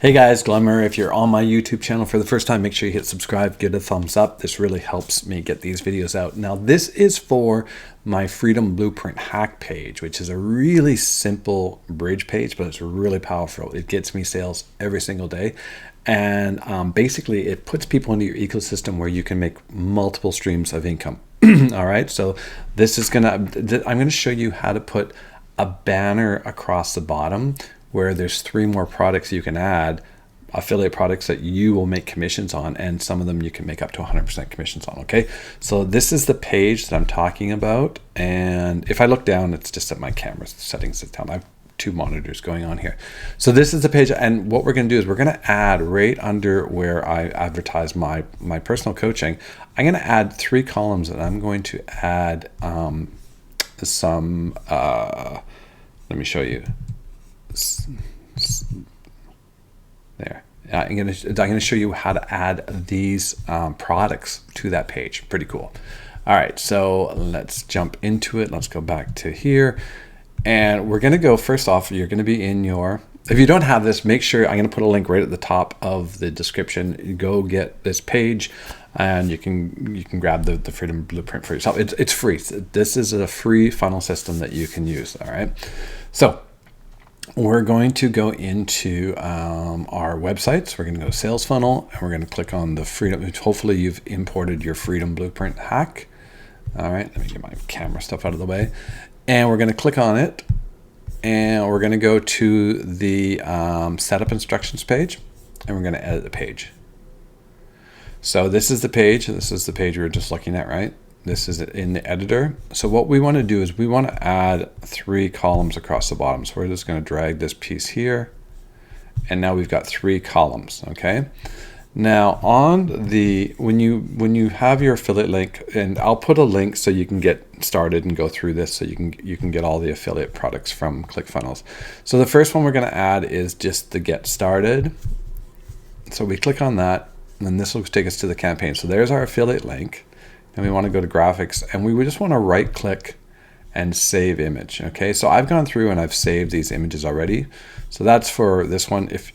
Hey guys, Glimmer. If you're on my YouTube channel for the first time, make sure you hit subscribe, give it a thumbs up. This really helps me get these videos out. Now, this is for my Freedom Blueprint hack page, which is a really simple bridge page, but it's really powerful. It gets me sales every single day. And basically, it puts people into your ecosystem where you can make multiple streams of income. All right, so this is I'm gonna show you how to put a banner across the bottom where there's 3 more products you can add, affiliate products that you will make commissions on, and some of them you can make up to 100% commissions on. Okay, so this is the page that I'm talking about, and if I look down, it's just that my camera settings is down. I have 2 monitors going on here. So this is the page, and what we're going to do is we're going to add right under where I advertise my personal coaching. I'm going to add 3 columns, and I'm going to add some. Let me show you. There. I'm going to show you how to add these products to that page. Pretty cool. All right, so let's jump into it. Let's go back to here. And we're going to go, first off, you're going to be in your, if you don't have this, make sure, I'm going to put a link right at the top of the description. You go get this page and you can grab the Freedom Blueprint for yourself. It's free. This is a free funnel system that you can use. All right. So we're going to go into our websites. We're going to go to Sales Funnel, and we're going to click on the Freedom. Hopefully you've imported your Freedom Blueprint hack. All right, let me get my camera stuff out of the way. And we're going to click on it, and we're going to go to the setup instructions page, and we're going to edit the page. So this is the page. This is the page we were just looking at, right? This is in the editor. So what we want to do is we want to add 3 columns across the bottom. So we're just going to drag this piece here, and now we've got 3 columns. Okay. Now on the when you have your affiliate link, and I'll put a link so you can get started and go through this, so you can get all the affiliate products from ClickFunnels. So the first one we're going to add is just the get started. So we click on that, and then this will take us to the campaign. So there's our affiliate link. And we want to go to graphics, and we just want to right click and save image. Okay, so I've gone through and I've saved these images already. So that's for this one. If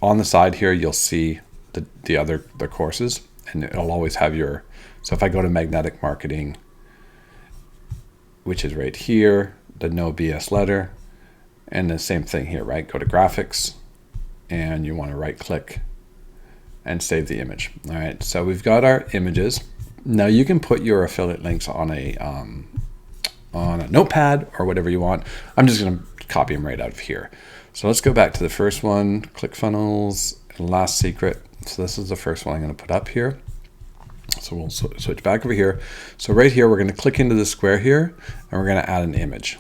on the side here, you'll see the courses, and it'll always have your, so if I go to magnetic marketing, which is right here, the no BS letter, and the same thing here, right? Go to graphics, and you want to right click and save the image. All right, so we've got our images. Now you can put your affiliate links on a notepad or whatever you want. I'm just going to copy them right out of here. So let's go back to the first one, ClickFunnels, last secret. So this is the first one I'm going to put up here. So we'll switch back over here. So right here, we're going to click into the square here, and we're going to add an image.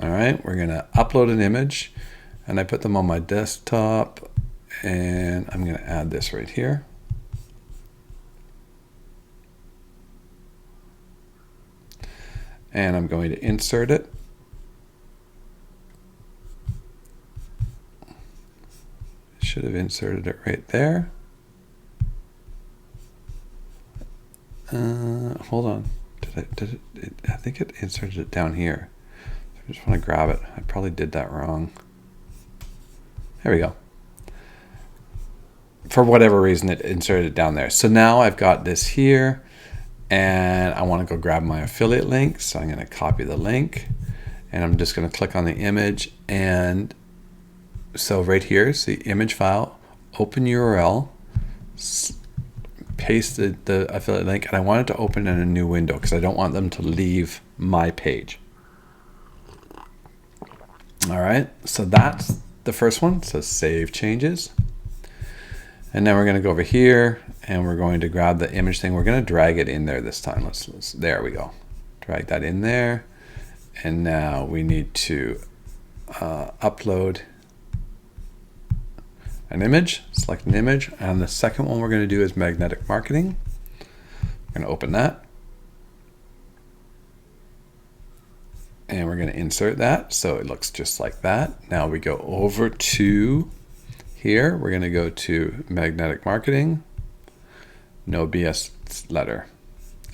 All right, we're going to upload an image, and I put them on my desktop, and I'm going to add this right here. And I'm going to insert it. Should have inserted it right there. Hold on. I think it inserted it down here. I just want to grab it. I probably did that wrong. There we go. For whatever reason, it inserted it down there. So now I've got this here. And I want to go grab my affiliate link. So I'm going to copy the link, and I'm just going to click on the image. And so right here is the image file, open URL, paste the affiliate link, and I want it to open in a new window because I don't want them to leave my page. All right, so that's the first one. So save changes. And then we're going to go over here, and we're going to grab the image thing. We're going to drag it in there this time. There we go. Drag that in there. And now we need to upload an image, select an image. And the second one we're going to do is magnetic marketing. We're going to open that. And we're going to insert that so it looks just like that. Now we go over to here, we're going to go to magnetic marketing, no BS letter,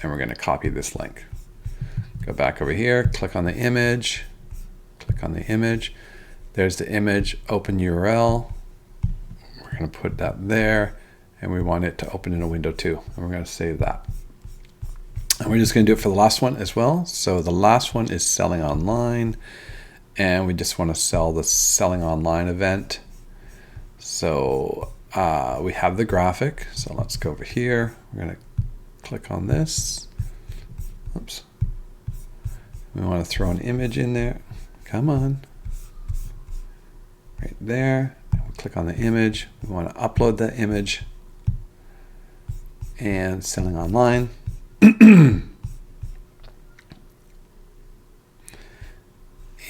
and we're going to copy this link. Go back over here, click on the image, click on the image. There's the image, open URL. We're going to put that there, and we want it to open in a window too. And we're going to save that. And we're just going to do it for the last one as well. So the last one is selling online, and we just want to sell the selling online event. So we have the graphic. So let's go over here. We're going to click on this. Oops. We want to throw an image in there. Come on. Right there. We'll click on the image. We want to upload that image. And selling online.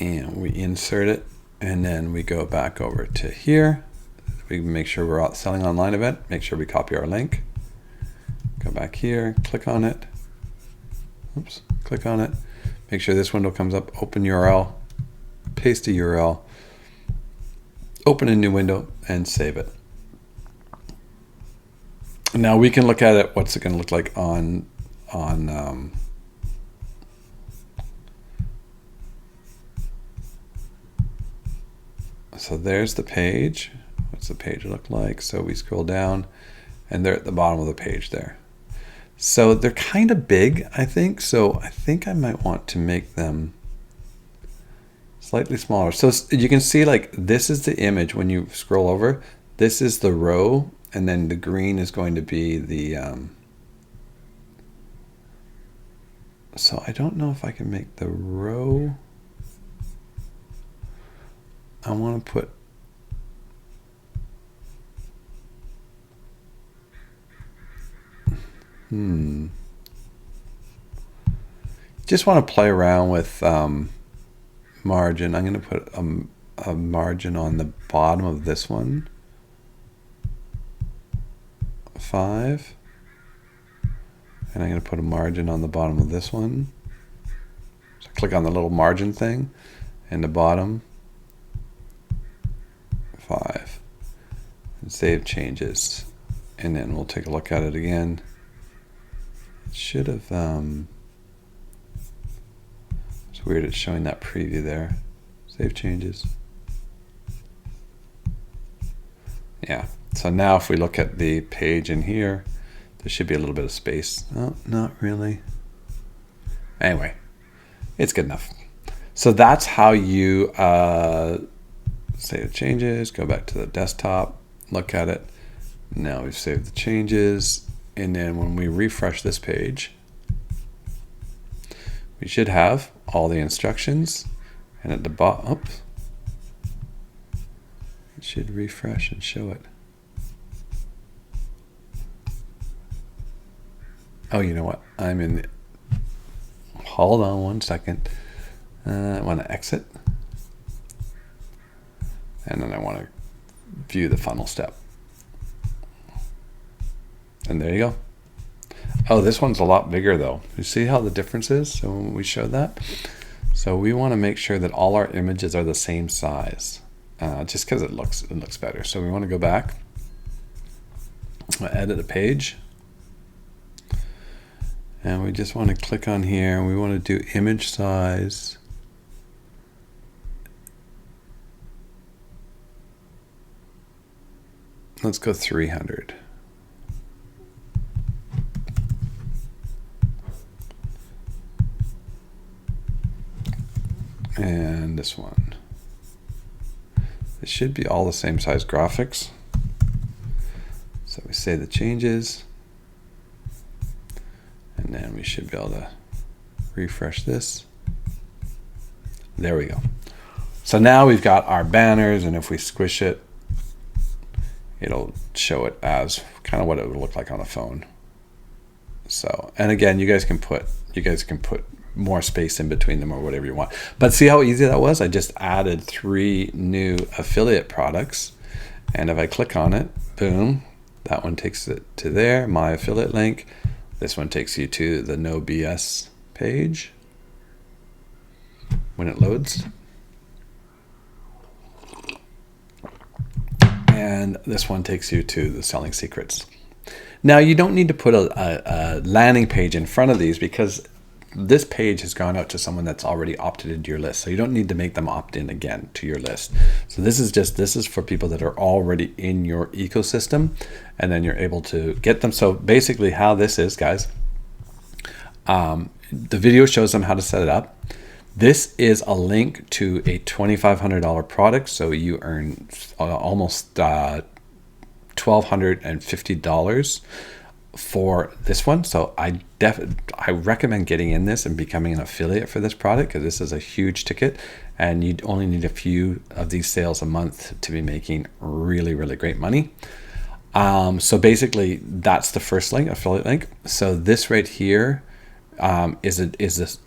And we insert it, and then we go back over to here. We make sure we're out selling online event. Make sure we copy our link. Go back here, click on it. Oops, click on it. Make sure this window comes up. Open URL, paste the URL, open a new window, and save it. Now we can look at it. What's it going to look like on so there's the page. What's the page look like? So we scroll down, and they're at the bottom of the page there. So they're kind of big, I think. So I think I might want to make them slightly smaller. So you can see, like, this is the image when you scroll over. This is the row, and then the green is going to be the so I don't know if I can make the row. I want to put just want to play around with margin. I'm going to put a margin on the bottom of this one, 5, and I'm going to put a margin on the bottom of this one. So click on the little margin thing, and the bottom, 5, and save changes, and then we'll take a look at it again. It should have it's weird it's showing that preview there. Save changes. Yeah, so now if we look at the page in here, there should be a little bit of space. Oh, not really. Anyway, it's good enough. So that's how you save changes, go back to the desktop, look at it. Now we've saved the changes, and then when we refresh this page, we should have all the instructions, and at the bottom, oops, it should refresh and show it. Oh, you know what? I'm in the, hold on one second. I want to exit. And then I want to view the funnel step. And there you go. Oh, this one's a lot bigger though. You see how the difference is? So when we showed that. So we want to make sure that all our images are the same size, just because it looks better. So we want to go back, edit a page, and we just want to click on here, and we want to do image size. Let's go 300. And this one. It should be all the same size graphics. So we save the changes. And then we should be able to refresh this. There we go. So now we've got our banners, and if we squish it, it'll show it as kind of what it would look like on a phone. So, and again, you guys can put more space in between them or whatever you want. But see how easy that was? I just added 3 new affiliate products, and if I click on it, boom, that one takes it to there, my affiliate link. This one takes you to the No BS page when it loads. And this one takes you to the selling secrets. Now you don't need to put a landing page in front of these, because this page has gone out to someone that's already opted into your list. So you don't need to make them opt in again to your list. So this is for people that are already in your ecosystem, and then you're able to get them. So basically how this is, guys, the video shows them how to set it up. This is a link to a $2,500 product. So you earn almost $1,250 for this one. So I recommend getting in this and becoming an affiliate for this product, because this is a huge ticket and you only need a few of these sales a month to be making really, really great money. So basically that's the first link, affiliate link. So this right here is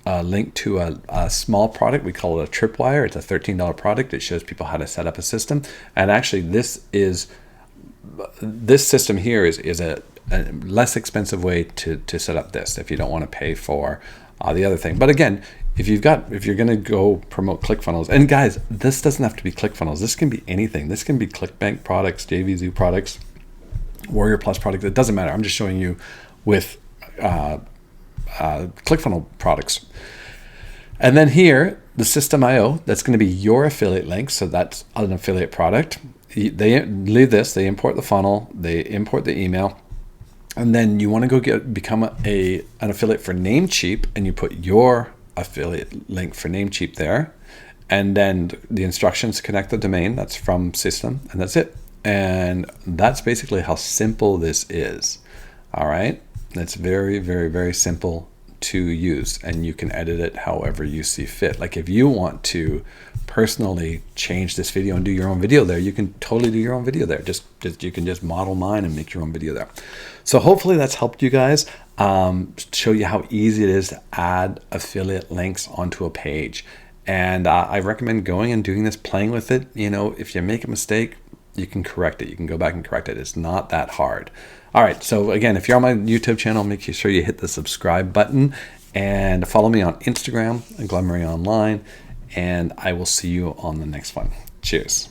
a link to a small product. We call it a tripwire. It's a $13 product. It shows people how to set up a system. And actually this system here is a less expensive way to set up this if you don't want to pay for the other thing. But again, if you're going to go promote ClickFunnels, and guys, this doesn't have to be ClickFunnels. This can be anything. This can be ClickBank products, JVZoo products, Warrior Plus products. It doesn't matter. I'm just showing you with ClickFunnels products. And then here, the Systeme IO, that's going to be your affiliate link. So that's an affiliate product. They leave this, they import the funnel, they import the email, and then you want to go become an affiliate for Namecheap, and you put your affiliate link for Namecheap there. And then the instructions to connect the domain, that's from Systeme, and that's it. And that's basically how simple this is. All right. It's very, very, very simple to use, and you can edit it however you see fit. Like if you want to personally change this video and do your own video there, you can totally do your own video there. You can just model mine and make your own video there. So hopefully that's helped you guys, show you how easy it is to add affiliate links onto a page. And I recommend going and doing this, playing with it. You know, if you make a mistake, you can correct it. You can go back and correct it. It's not that hard. All right, so again, if you're on my YouTube channel, make sure you hit the subscribe button and follow me on Instagram, Glenn Murray Online, and I will see you on the next one. Cheers.